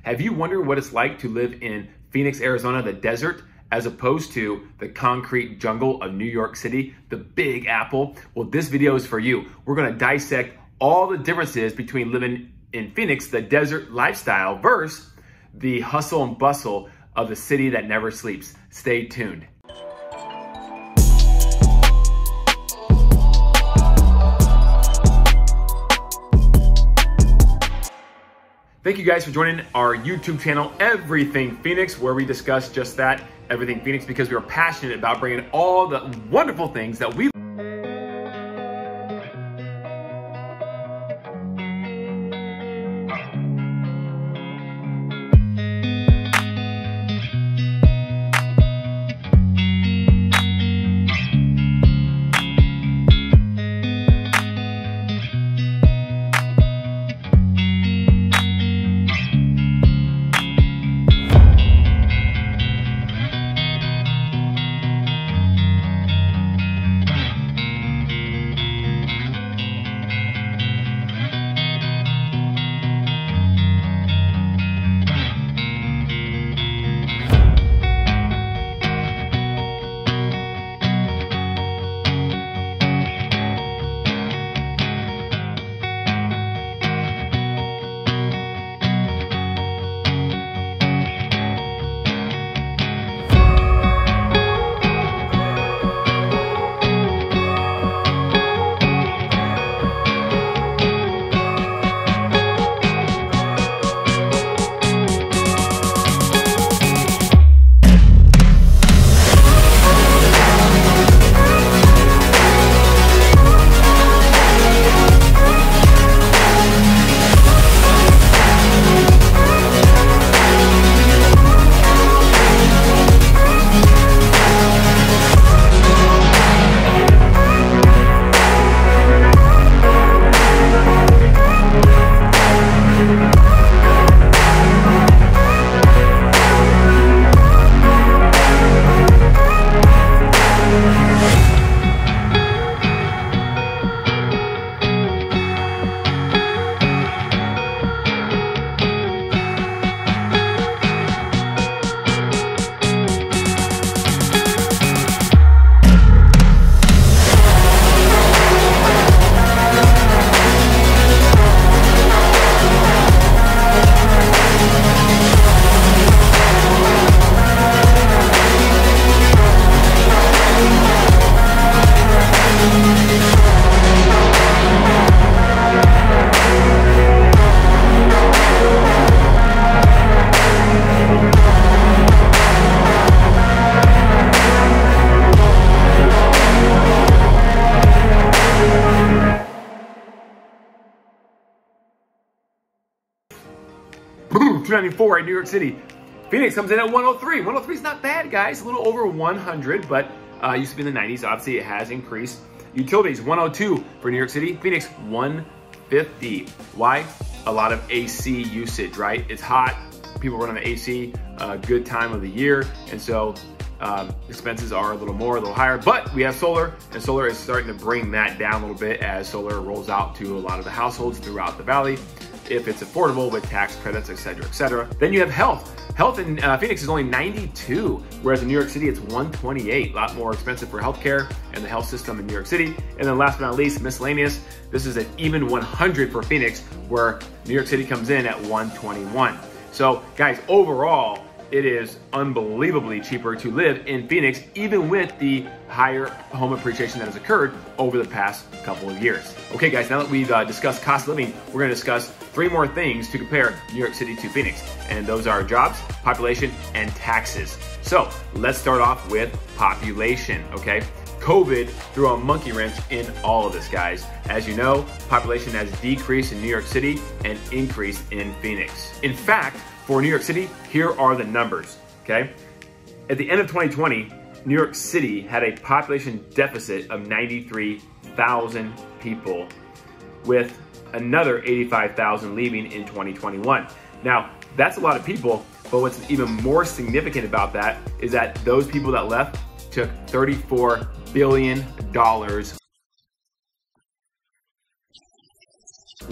Have you wondered what it's like to live in Phoenix, Arizona, the desert, as opposed to the concrete jungle of New York City, the Big Apple? Well, this video is for you. We're gonna dissect all the differences between living in Phoenix, the desert lifestyle, versus the hustle and bustle of the city that never sleeps. Stay tuned. Thank you guys for joining our YouTube channel, Everything Phoenix, where we discuss just that, Everything Phoenix, because we are passionate about bringing all the wonderful things that we $294 in New York City. Phoenix comes in at 103. 103 is not bad, guys. A little over 100, but used to be in the 90s. Obviously, it has increased. Utilities, 102 for New York City. Phoenix, 150. Why? A lot of AC usage, right? It's hot. People run on the AC, good time of the year. And so expenses are a little more, a little higher, but we have solar, and solar is starting to bring that down a little bit as solar rolls out to a lot of the households throughout the valley, if it's affordable with tax credits, etc., etc. Then you have health. Health in Phoenix is only 92, whereas in New York City it's 128. A lot more expensive for healthcare and the health system in New York City. And then last but not least, miscellaneous. This is an even 100 for Phoenix, where New York City comes in at 121. So guys, overall, it is unbelievably cheaper to live in Phoenix, even with the higher home appreciation that has occurred over the past couple of years. Okay guys, now that we've discussed cost of living, we're gonna discuss 3 more things to compare New York City to Phoenix. And those are jobs, population, and taxes. So let's start off with population, okay? COVID threw a monkey wrench in all of this, guys. As you know, population has decreased in New York City and increased in Phoenix. In fact, for New York City, here are the numbers, okay? At the end of 2020, New York City had a population deficit of 93,000 people, with another 85,000 leaving in 2021. Now, that's a lot of people, but what's even more significant about that is that those people that left took $34 billion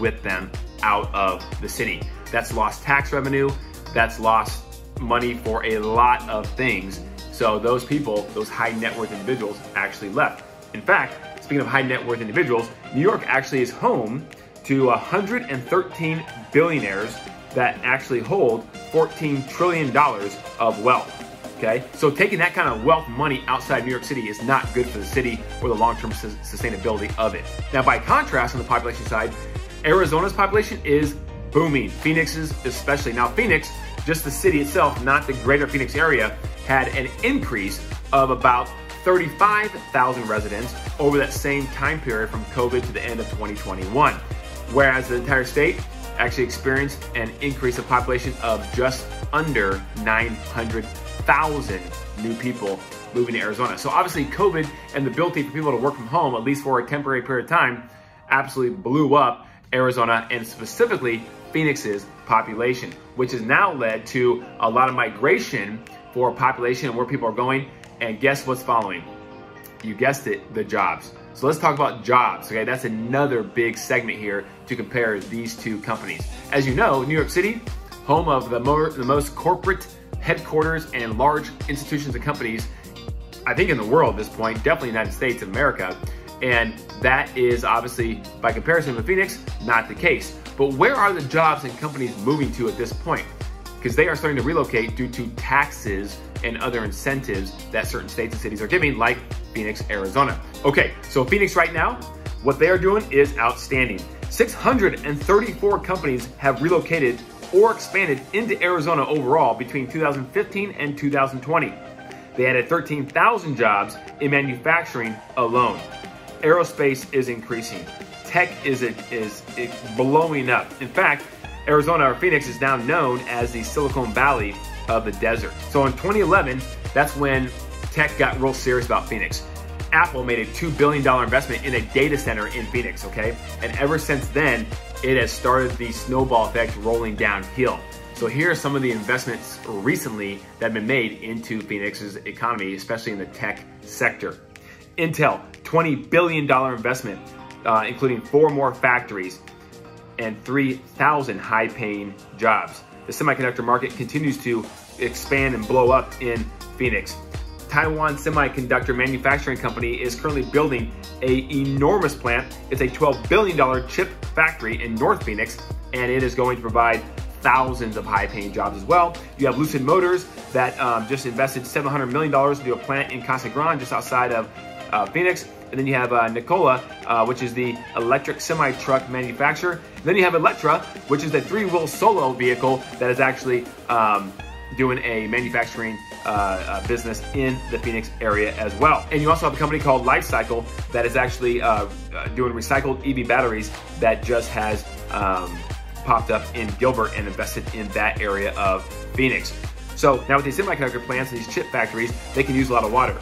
with them out of the city. That's lost tax revenue. that's lost money for a lot of things. So those people, those high net worth individuals actually left. In fact, speaking of high net worth individuals, New York actually is home to 113 billionaires that actually hold $14 trillion of wealth. Okay, so taking that kind of wealth money outside New York City is not good for the city or the long-term sustainability of it. Now, by contrast, on the population side, Arizona's population is booming. Phoenix's especially. Now, Phoenix, just the city itself, not the greater Phoenix area, had an increase of about 35,000 residents over that same time period from COVID to the end of 2021. Whereas the entire state actually experienced an increase of population of just under 900,000 new people moving to Arizona. So obviously COVID and the ability for people to work from home, at least for a temporary period of time, absolutely blew up Arizona and specifically Phoenix's population, which has now led to a lot of migration for population and where people are going. And guess what's following? You guessed it, the jobs. So let's talk about jobs, okay? That's another big segment here to compare these two companies. As you know, New York City, home of the most corporate headquarters and large institutions and companies, I think in the world at this point, definitely United States of America. And that is obviously, by comparison with Phoenix, not the case. But where are the jobs and companies moving to at this point? Because they are starting to relocate due to taxes and other incentives that certain states and cities are giving, like Phoenix, Arizona. Okay, so Phoenix right now, what they are doing is outstanding. 634 companies have relocated or expanded into Arizona overall between 2015 and 2020. They added 13,000 jobs in manufacturing alone. Aerospace is increasing. Tech is blowing up. In fact, Arizona or Phoenix is now known as the Silicon Valley of the desert. So in 2011, that's when tech got real serious about Phoenix. Apple made a $2 billion investment in a data center in Phoenix, okay? And ever since then, it has started the snowball effect rolling downhill. So here are some of the investments recently that have been made into Phoenix's economy, especially in the tech sector. Intel, $20 billion investment, including 4 more factories and 3,000 high-paying jobs. The semiconductor market continues to expand and blow up in Phoenix. Taiwan Semiconductor Manufacturing Company is currently building an enormous plant. It's a $12 billion chip factory in North Phoenix, and it is going to provide thousands of high-paying jobs as well. You have Lucid Motors that just invested $700 million to do a plant in Casa Grande, just outside of Phoenix. And then you have Nikola, which is the electric semi-truck manufacturer. And then you have Electra, which is the 3-wheel solo vehicle that is actually doing a manufacturing business in the Phoenix area as well. And you also have a company called Lifecycle that is actually doing recycled EV batteries that just has popped up in Gilbert and invested in that area of Phoenix. So now with these semiconductor plants and these chip factories, they can use a lot of water.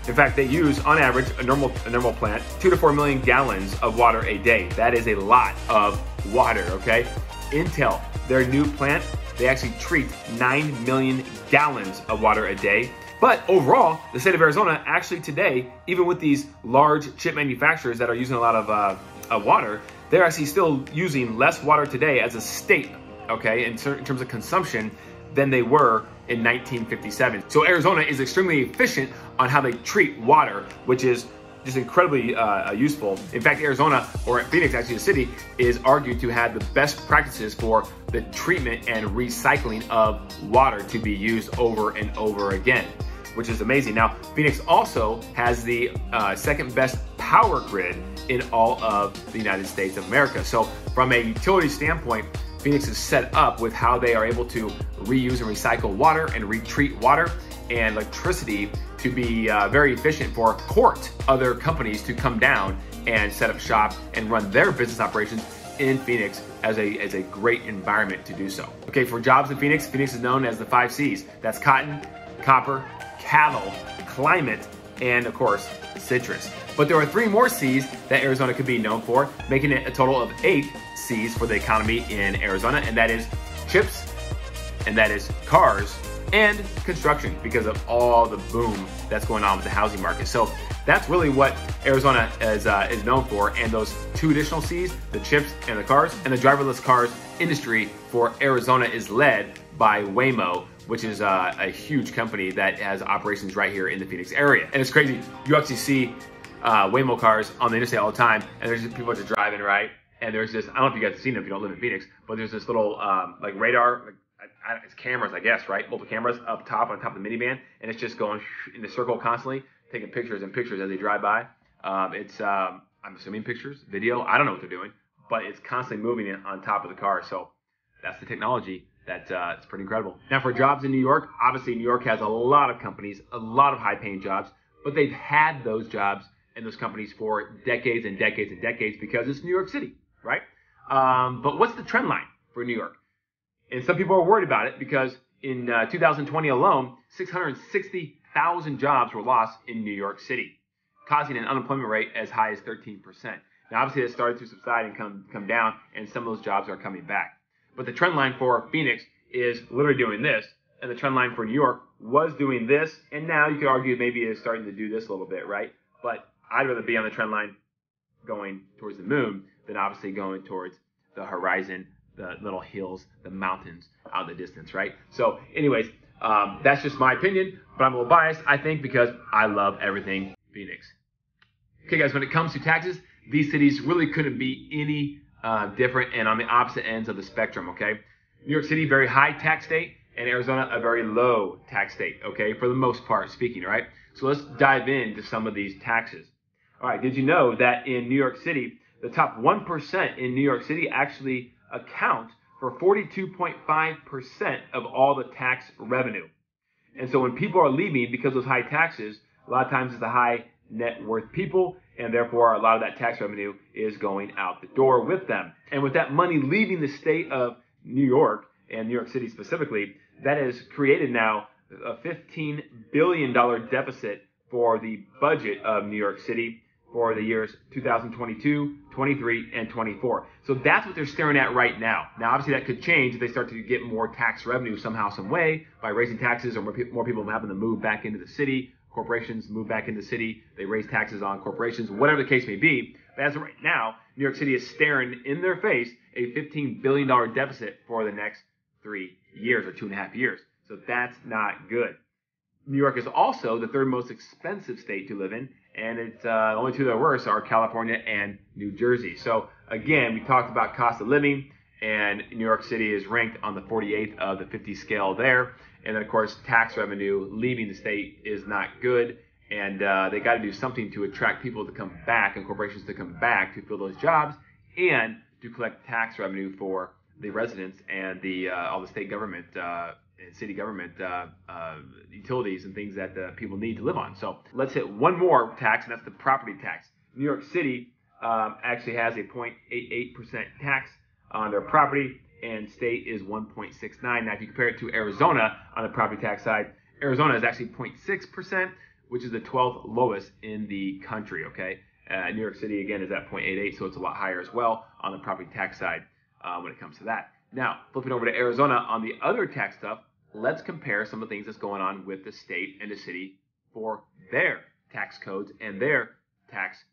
In fact, they use, on average, a normal plant, 2 to 4 million gallons of water a day. That is a lot of water, okay? Intel, their new plant, they actually treat 9 million gallons of water a day. But overall, the state of Arizona actually today, even with these large chip manufacturers that are using a lot of water, they're actually still using less water today as a state, okay, in terms of consumption than they were in 1957. So Arizona is extremely efficient on how they treat water, which is just incredibly useful. In fact, Arizona, or Phoenix actually the city, is argued to have the best practices for the treatment and recycling of water to be used over and over again, which is amazing. Now, Phoenix also has the second best power grid in all of the United States of America. So from a utility standpoint, Phoenix is set up with how they are able to reuse and recycle water and retreat water and electricity to be very efficient for other companies to come down and set up shop and run their business operations in Phoenix as a great environment to do so. Okay, for jobs in Phoenix, Phoenix is known as the 5 C's. That's cotton, copper, cattle, climate, and of course, citrus. But there are 3 more C's that Arizona could be known for, making it a total of 8 C's for the economy in Arizona, and that is chips, and that is cars, and construction, because of all the boom that's going on with the housing market. So that's really what Arizona is known for, and those 2 additional C's, the chips and the cars, and the driverless cars industry for Arizona is led by Waymo, which is a huge company that has operations right here in the Phoenix area. And it's crazy. You actually see Waymo cars on the interstate all the time, and there's just people just driving, right? And there's this, I don't know if you guys have seen it if you don't live in Phoenix, but there's this little like radar, it's cameras, I guess, right? Multiple cameras up top on top of the minivan, and it's just going in the circle constantly, taking pictures and pictures as they drive by. I'm assuming pictures, video, I don't know what they're doing, but it's constantly moving it on top of the car. So that's the technology that it's pretty incredible. Now for jobs in New York, obviously New York has a lot of companies, a lot of high-paying jobs, but they've had those jobs and those companies for decades and decades and decades because it's New York City, right? But what's the trend line for New York? And some people are worried about it because in 2020 alone, 660,000 jobs were lost in New York City, causing an unemployment rate as high as 13%. Now, obviously, it started to subside and come down, and some of those jobs are coming back. But the trend line for Phoenix is literally doing this, and the trend line for New York was doing this, and now you could argue maybe it's starting to do this a little bit, right? But I'd rather be on the trend line going towards the moon than obviously going towards the horizon, the little hills, the mountains out in the distance, right? So anyways, that's just my opinion, but I'm a little biased, I think, because I love everything Phoenix. Okay, guys, when it comes to taxes, these cities really couldn't be any different and on the opposite ends of the spectrum, okay? New York City, very high tax state, and Arizona, a very low tax state, okay, for the most part speaking, right? So let's dive into some of these taxes. All right, did you know that in New York City, the top 1% in New York City actually account for 42.5% of all the tax revenue? And so when people are leaving because of those high taxes, a lot of times it's the high net worth people, and therefore a lot of that tax revenue is going out the door with them. And with that money leaving the state of New York, and New York City specifically, that has created now a $15 billion deficit for the budget of New York City for the years 2022, 23, and 24. So that's what they're staring at right now. Now, obviously, that could change if they start to get more tax revenue somehow, some way, by raising taxes or more people having to move back into the city. Corporations move back into the city. They raise taxes on corporations, whatever the case may be. But as of right now, New York City is staring in their face a $15 billion deficit for the next 3 years or 2.5 years. So that's not good. New York is also the third most expensive state to live in, and it's the only two that are worse are California and New Jersey. So again, we talked about cost of living, and New York City is ranked on the 48th of the 50 scale there. And then of course, tax revenue leaving the state is not good, and they got to do something to attract people to come back and corporations to come back to fill those jobs and to collect tax revenue for the residents and the all the state government and city government utilities and things that people need to live on. So let's hit one more tax, and that's the property tax. New York City actually has a 0.88% tax on their property, and state is 1.69. Now, if you compare it to Arizona on the property tax side, Arizona is actually 0.6%, which is the 12th lowest in the country, okay? New York City, again, is at 0.88, so it's a lot higher as well on the property tax side when it comes to that. Now, flipping over to Arizona on the other tax stuff, let's compare some of the things that's going on with the state and the city for their tax codes and their tax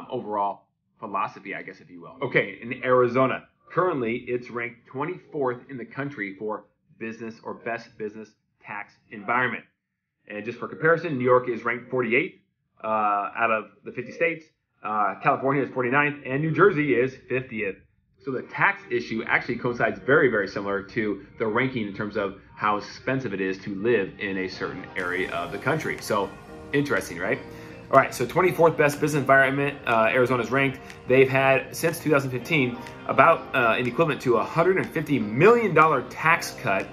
overall philosophy, I guess, if you will. Okay, in Arizona, currently it's ranked 24th in the country for business or best business tax environment. And just for comparison, New York is ranked 48th out of the 50 states. California is 49th, and New Jersey is 50th. So the tax issue actually coincides very, very similar to the ranking in terms of how expensive it is to live in a certain area of the country. So interesting, right? All right, so 24th best business environment, Arizona's ranked. They've had, since 2015, about an equivalent to $150 million tax cut,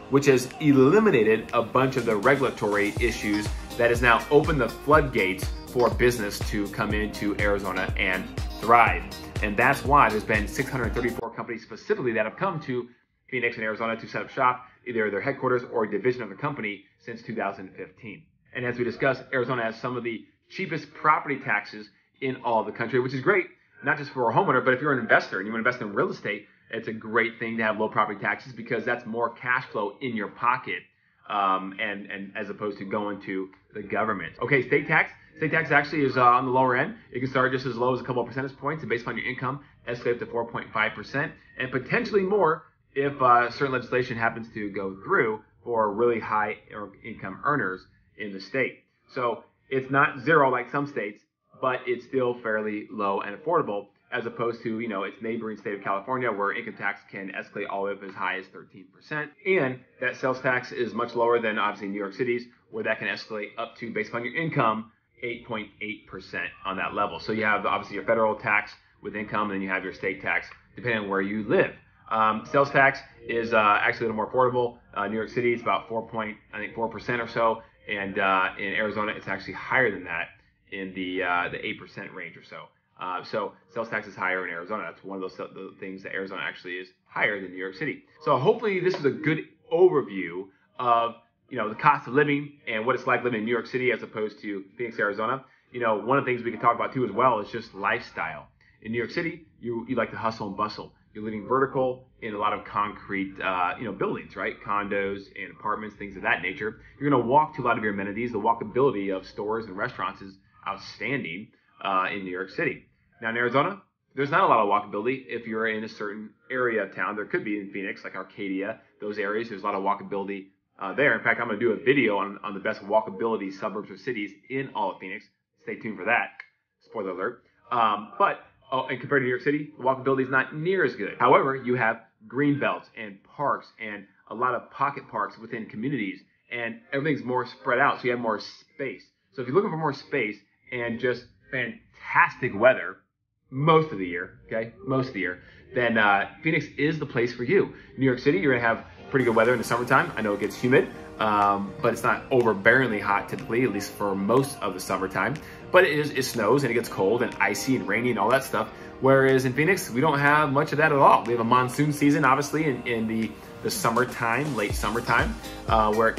which has eliminated a bunch of the regulatory issues that has now opened the floodgates for business to come into Arizona and thrive. And that's why there's been 634 companies specifically that have come to Phoenix and Arizona to set up shop, either their headquarters or a division of the company since 2015. And as we discussed, Arizona has some of the cheapest property taxes in all of the country, which is great, not just for a homeowner, but if you're an investor and you want to invest in real estate, it's a great thing to have low property taxes because that's more cash flow in your pocket, and as opposed to going to the government. Okay, state tax. State tax actually is on the lower end. It can start just as low as a couple of percentage points, and based on your income, escalate to 4.5%, and potentially more if certain legislation happens to go through for really high income earners in the state. So it's not zero like some states, but it's still fairly low and affordable, as opposed to, its neighboring state of California, where income tax can escalate all the way up as high as 13%. And that sales tax is much lower than obviously New York City's, where that can escalate up to, based upon your income, 8.8% on that level. So you have obviously your federal tax with income, and then you have your state tax depending on where you live. Sales tax is actually a little more affordable. New York City is about 4% or so, and in Arizona it's actually higher than that, in the 8% range or so. So sales tax is higher in Arizona. That's one of those things that Arizona actually is higher than New York City. So hopefully this is a good overview of the cost of living and what it's like living in New York City as opposed to Phoenix, Arizona. One of the things we can talk about too as well is just lifestyle. In New York City, you like to hustle and bustle. You're living vertical in a lot of concrete, buildings, right? Condos and apartments, things of that nature. You're going to walk to a lot of your amenities. The walkability of stores and restaurants is outstanding in New York City. Now in Arizona, there's not a lot of walkability. If you're in a certain area of town, there could be in Phoenix, like Arcadia, those areas, there's a lot of walkability there. In fact, I'm going to do a video on the best walkability suburbs or cities in all of Phoenix. Stay tuned for that. Spoiler alert. And compared to New York City, the walkability is not near as good. However, you have green belts and parks and a lot of pocket parks within communities, and everything's more spread out, so you have more space. So if you're looking for more space and just fantastic weather most of the year, then Phoenix is the place for you. New York City, you're going to have pretty good weather in the summertime. I know it gets humid, but it's not overbearingly hot typically, at least for most of the summertime. But it snows and it gets cold and icy and rainy and all that stuff. Whereas in Phoenix, we don't have much of that at all. We have a monsoon season, obviously, in the summertime, late summertime, where